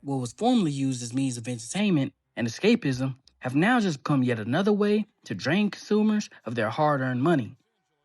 What was formerly used as means of entertainment and escapism have now just become yet another way to drain consumers of their hard earned money.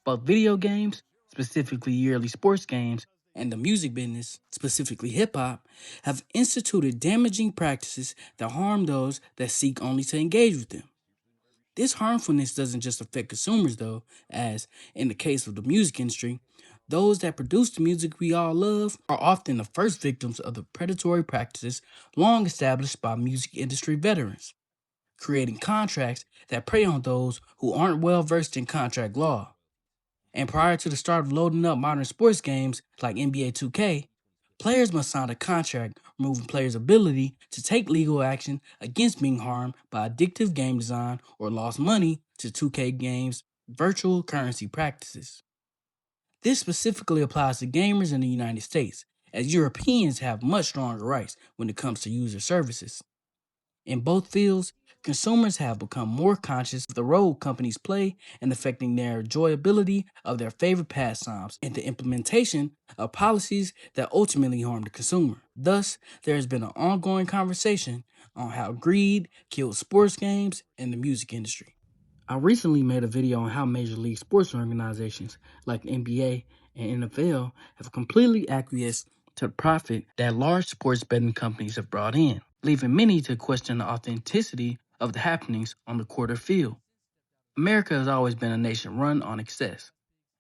Both video games, specifically yearly sports games, and the music business, specifically hip hop, have instituted damaging practices that harm those that seek only to engage with them. This harmfulness doesn't just affect consumers, though, as in the case of the music industry, those that produce the music we all love are often the first victims of the predatory practices long established by music industry veterans, creating contracts that prey on those who aren't well versed in contract law. And prior to the start of loading up modern sports games like NBA 2K, players must sign a contract removing players' ability to take legal action against being harmed by addictive game design or lost money to 2K games' virtual currency practices. This specifically applies to gamers in the United States, as Europeans have much stronger rights when it comes to user services. In both fields, consumers have become more conscious of the role companies play in affecting their enjoyability of their favorite pastimes and the implementation of policies that ultimately harm the consumer. Thus, there has been an ongoing conversation on how greed kills sports games and the music industry. I recently made a video on how Major League sports organizations like the NBA and NFL have completely acquiesced to the profit that large sports betting companies have brought in, leaving many to question the authenticity of the happenings on the court or field. America has always been a nation run on excess,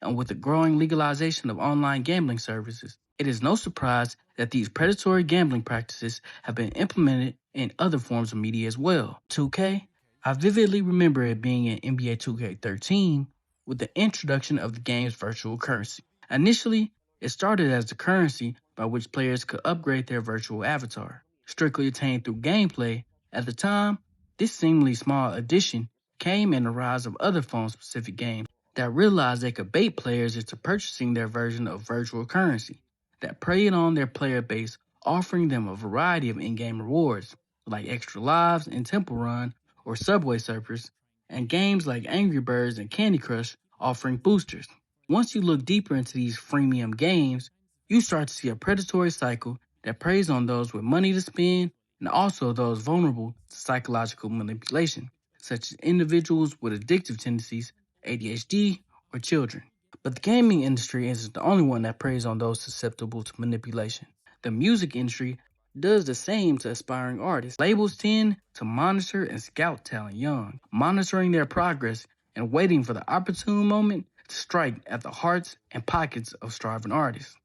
and with the growing legalization of online gambling services, it is no surprise that these predatory gambling practices have been implemented in other forms of media as well. 2K, I vividly remember it being in NBA 2K13 with the introduction of the game's virtual currency. Initially, it started as the currency by which players could upgrade their virtual avatar, strictly attained through gameplay. At the time, this seemingly small addition came in the rise of other phone-specific games that realized they could bait players into purchasing their version of virtual currency that preyed on their player base, offering them a variety of in-game rewards, like extra lives in Temple Run or Subway Surfers, and games like Angry Birds and Candy Crush offering boosters. Once you look deeper into these freemium games, you start to see a predatory cycle that preys on those with money to spend and also those vulnerable to psychological manipulation, such as individuals with addictive tendencies, ADHD, or children. But the gaming industry isn't the only one that preys on those susceptible to manipulation. The music industry does the same to aspiring artists. Labels tend to monitor and scout talent young, monitoring their progress and waiting for the opportune moment to strike at the hearts and pockets of striving artists.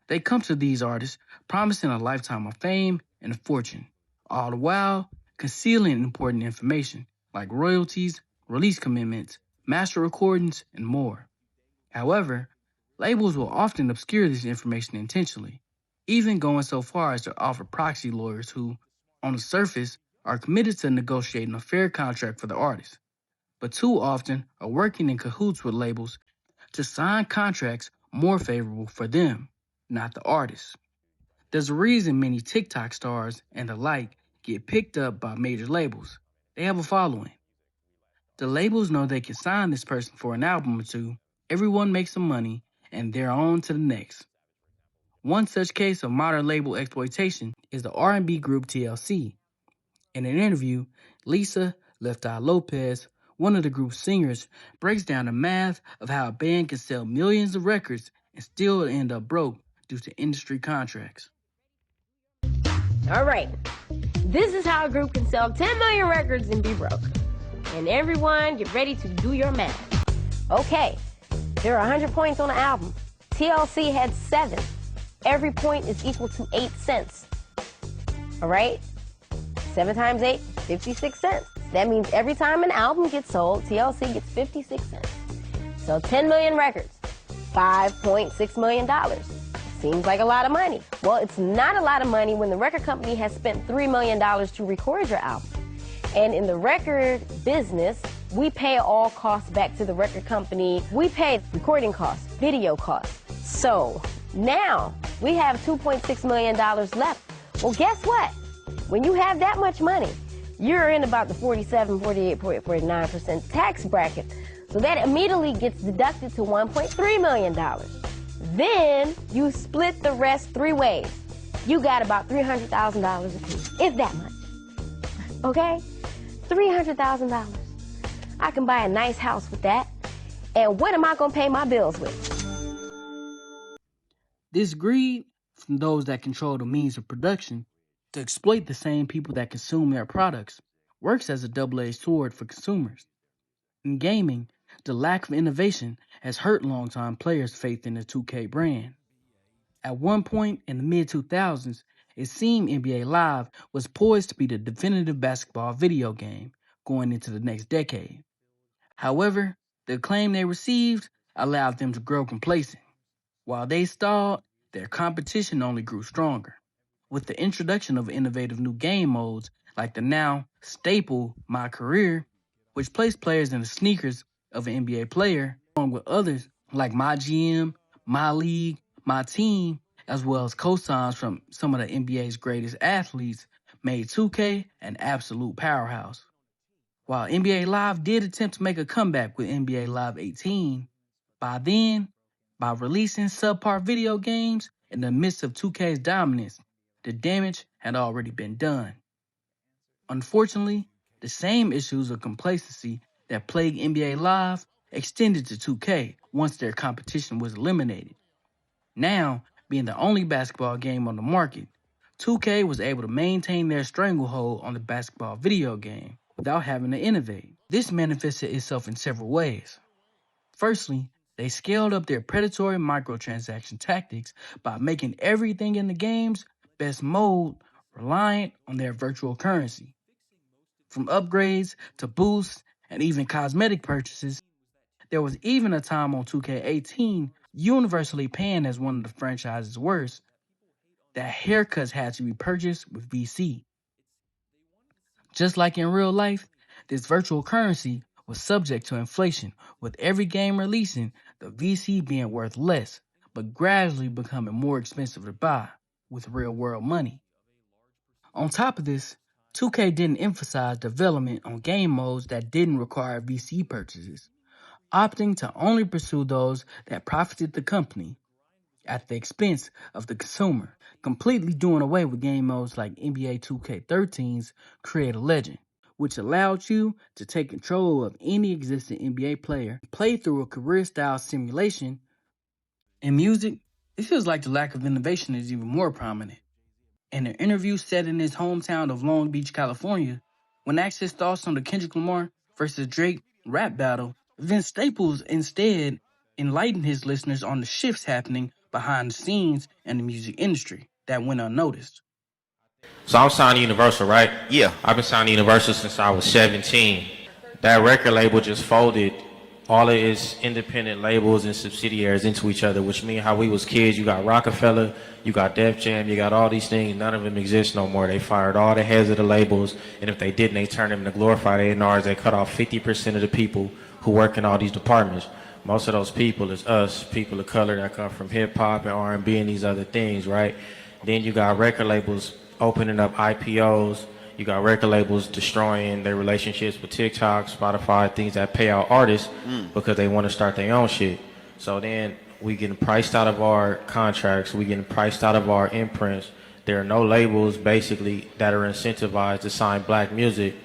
They come to these artists promising a lifetime of fame and fortune, all the while concealing important information like royalties, release commitments, master recordings, and more. However, labels will often obscure this information intentionally, even going so far as to offer proxy lawyers who, on the surface, are committed to negotiating a fair contract for the artist, but too often are working in cahoots with labels to sign contracts more favorable for them, not the artist. There's a reason many TikTok stars and the like get picked up by major labels. They have a following. The labels know they can sign this person for an album or two, everyone makes some money, and they're on to the next. One such case of modern label exploitation is the R&B group TLC. In an interview, Lisa Left Eye Lopez, one of the group's singers, breaks down the math of how a band can sell millions of records and still end up broke due to industry contracts. All right, this is how a group can sell 10 million records and be broke. And everyone, get ready to do your math. Okay, there are 100 points on the album. TLC had 7. Every point is equal to 8 cents. All right? 7 times 8, 56 cents. That means every time an album gets sold, TLC gets 56 cents. So 10 million records, $5.6 million. Seems like a lot of money. Well, it's not a lot of money when the record company has spent $3 million to record your album. And in the record business, we pay all costs back to the record company. We pay recording costs, video costs. So now we have $2.6 million left. Well, guess what? When you have that much money, you're in about the 47, 48, 49% tax bracket. So that immediately gets deducted to $1.3 million. Then you split the rest 3 ways. you got about $300,000 apiece, if that much. Okay? $300,000. I can buy a nice house with that. And what am I going to pay my bills with? This greed from those that control the means of production to exploit the same people that consume their products works as a double-edged sword for consumers. In gaming, the lack of innovation has hurt longtime players' faith in the 2K brand. At one point in the mid-2000s, it seemed NBA Live was poised to be the definitive basketball video game going into the next decade. However, the acclaim they received allowed them to grow complacent. While they stalled, their competition only grew stronger. With the introduction of innovative new game modes like the now staple My Career, which placed players in the sneakers of an NBA player, along with others like My GM, My League, My Team, as well as cosigns from some of the NBA's greatest athletes, made 2K an absolute powerhouse. While NBA Live did attempt to make a comeback with NBA Live 18, by then, by releasing subpar video games in the midst of 2K's dominance, the damage had already been done. Unfortunately, the same issues of complacency that plagued NBA Live extended to 2K once their competition was eliminated. Now, being the only basketball game on the market, 2K was able to maintain their stranglehold on the basketball video game without having to innovate. This manifested itself in several ways. Firstly, they scaled up their predatory microtransaction tactics by making everything in the game's best mode reliant on their virtual currency. From upgrades to boosts and even cosmetic purchases, there was even a time on 2K18 universally panned as one of the franchise's worst that haircuts had to be purchased with VC. Just like in real life, this virtual currency was subject to inflation, with every game releasing, the VC being worth less, but gradually becoming more expensive to buy with real world money. On top of this, 2K didn't emphasize development on game modes that didn't require VC purchases, opting to only pursue those that profited the company at the expense of the consumer, completely doing away with game modes like NBA 2K13's Create a Legend, which allowed you to take control of any existing NBA player, play through a career-style simulation. In music, it feels like the lack of innovation is even more prominent. In an interview set in his hometown of Long Beach, California, when asked his thoughts on the Kendrick Lamar versus Drake rap battle, Vince Staples instead enlightened his listeners on the shifts happening behind the scenes in the music industry that went unnoticed. So I'm signed to Universal, right? Yeah. I've been signed to Universal since I was 17. That record label just folded all of its independent labels and subsidiaries into each other, which means how we was kids, you got Rockefeller, you got Def Jam, you got all these things, none of them exist no more. They fired all the heads of the labels, and if they didn't, they turned them into glorified A&Rs. They cut off 50% of the people who work in all these departments. Most of those people is us, people of color that come from hip-hop and R&B and these other things, right? Then you got record labels opening up IPOs. You got record labels destroying their relationships with TikTok, Spotify, things that pay out artists because they want to start their own shit. So then we getting priced out of our contracts. We getting priced out of our imprints. There are no labels basically that are incentivized to sign black music,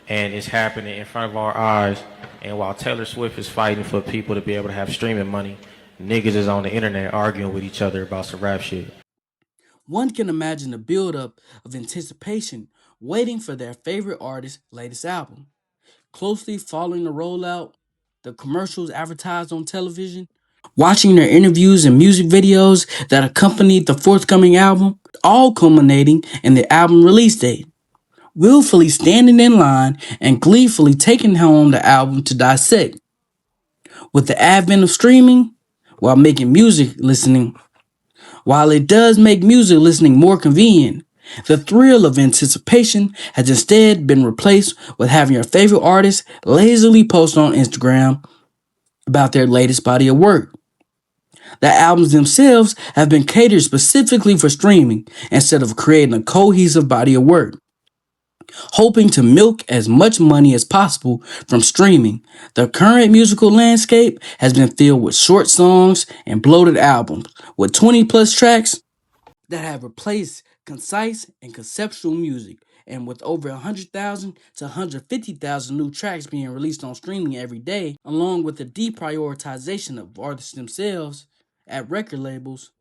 and it's happening in front of our eyes. And while Taylor Swift is fighting for people to be able to have streaming money, niggas is on the internet arguing with each other about some rap shit. One can imagine the buildup of anticipation waiting for their favorite artist's latest album, closely following the rollout, the commercials advertised on television, watching their interviews and music videos that accompanied the forthcoming album, all culminating in the album release date. Willfully standing in line and gleefully taking home the album to dissect. With the advent of streaming, while making music listening, while it does make music listening more convenient, the thrill of anticipation has instead been replaced with having your favorite artist lazily post on Instagram about their latest body of work. The albums themselves have been catered specifically for streaming instead of creating a cohesive body of work. Hoping to milk as much money as possible from streaming, the current musical landscape has been filled with short songs and bloated albums with 20 plus tracks that have replaced concise and conceptual music, and with over 100,000 to 150,000 new tracks being released on streaming every day, along with the deprioritization of artists themselves at record labels,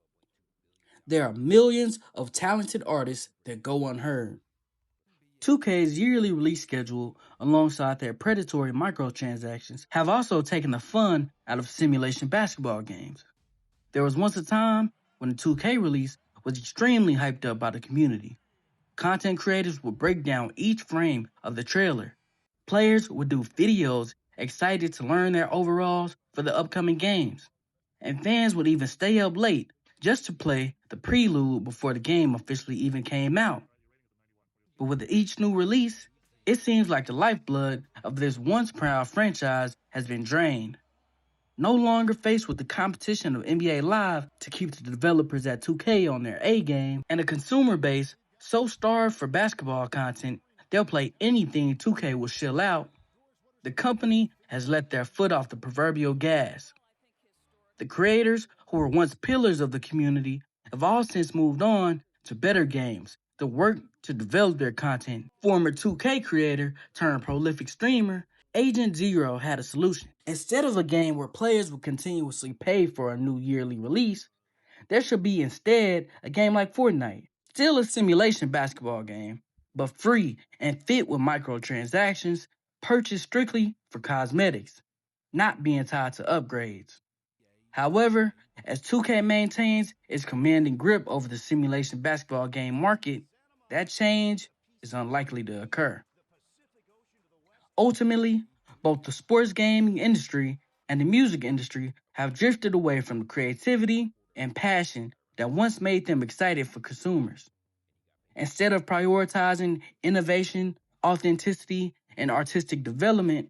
there are millions of talented artists that go unheard. 2K's yearly release schedule, alongside their predatory microtransactions, have also taken the fun out of simulation basketball games. There was once a time when the 2K release was extremely hyped up by the community. Content creators would break down each frame of the trailer. Players would do videos excited to learn their overalls for the upcoming games. And fans would even stay up late just to play the prelude before the game officially even came out. But with each new release, it seems like the lifeblood of this once proud franchise has been drained. No longer faced with the competition of NBA Live to keep the developers at 2K on their A game, and a consumer base so starved for basketball content they'll play anything 2K will shill out, the company has let their foot off the proverbial gas. The creators, who were once pillars of the community, have all since moved on to better games, the work to develop their content. Former 2K creator turned prolific streamer, Agent Zero had a solution. Instead of a game where players would continuously pay for a new yearly release, there should be instead a game like Fortnite, still a simulation basketball game, but free and fit with microtransactions purchased strictly for cosmetics, not being tied to upgrades. However, as 2K maintains its commanding grip over the simulation basketball game market, that change is unlikely to occur. Ultimately, both the sports gaming industry and the music industry have drifted away from the creativity and passion that once made them excited for consumers. Instead of prioritizing innovation, authenticity, and artistic development,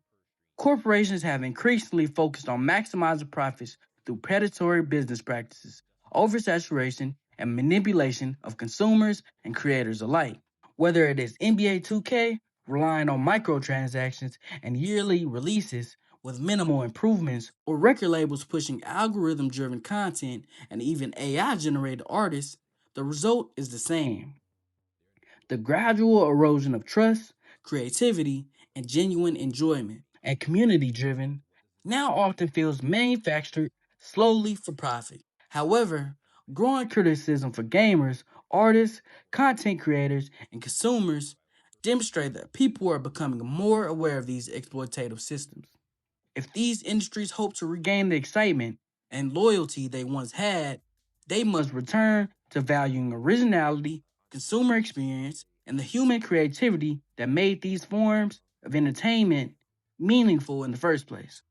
corporations have increasingly focused on maximizing profits through predatory business practices, oversaturation, and manipulation of consumers and creators alike. Whether it is NBA 2K relying on microtransactions and yearly releases with minimal improvements, or record labels pushing algorithm driven content and even AI generated artists, the result is the same: the gradual erosion of trust, creativity, and genuine enjoyment. And community driven now often feels manufactured slowly for profit. However, growing criticism for gamers, artists, content creators, and consumers demonstrate that people are becoming more aware of these exploitative systems. If these industries hope to regain the excitement and loyalty they once had, they must return to valuing originality, consumer experience, and the human creativity that made these forms of entertainment meaningful in the first place.